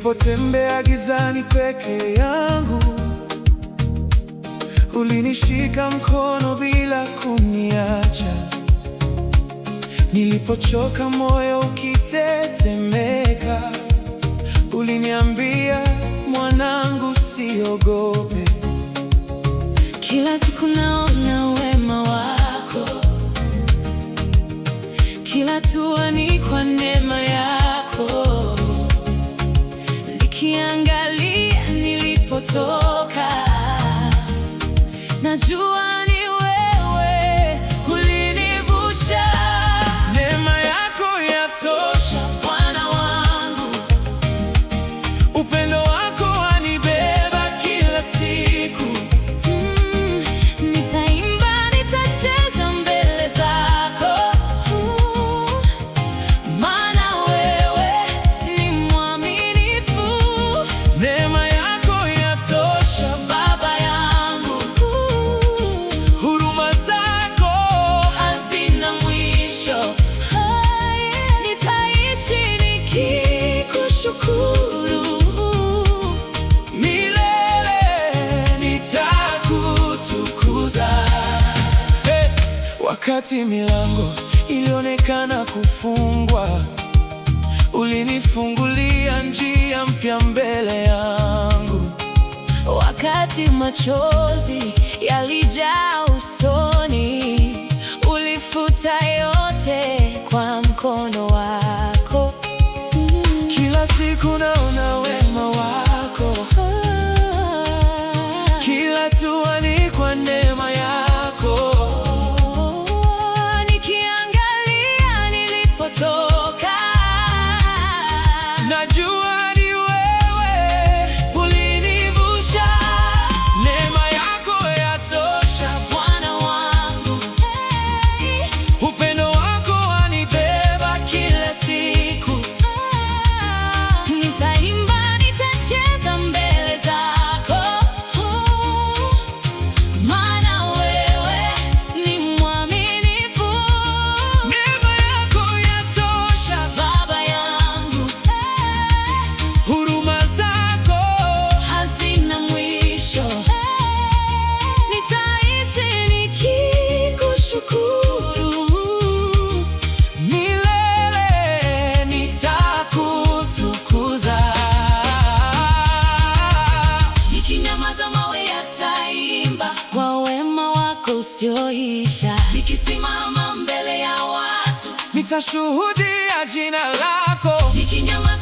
Nilipotembea gizani peke yangu, ulinishika mkono bila kuniacha. Nilipochoka moyo ukitetemeka, uliniambia mwanangu, usiogope. Kila siku naona wema wako, kila hatua ni kwa neema yako. Nikiangalia nilipotoka, najua ni wewe ulinivusha. Neema yako yatosha, Bwana wangu, upendo wako wanibeba kila siku. Nitaimba, nitacheza mbele zako, maana wewe ni mwaminifu. Neema yako yatosha, Baba yangu, huruma zako hazina mwisho. Nitaishi nikikushukuru, milele, nitakutukuza. Wakati milango ilionekana kufungwa, ulinifungulia njia mpya mbele yangu. wakati machozi yalijaa usoni, ulifuta yote kwa mkono wako. Kila siku naona wema wako, kila hatua ni kwa neema yako. Nikiangalia nilipotoka, Najua ni wewe ulinivusha. Neema yako yatosha, Bwana wangu, upendo wako wanibeba kila siku. nitaimba, nitacheza mbele zako, maana wewe ni mwaminifu. Neema yako yatosha, Baba yangu, huruma zako hazina mwisho. Nitaishi nikikushukuru, milele, nitakutukuza. nikinyamaza mawe yataimba kwa wema wako usioisha. Nikisimama mbele ya watu, Nitashuhudia jina lako. nikinyamaza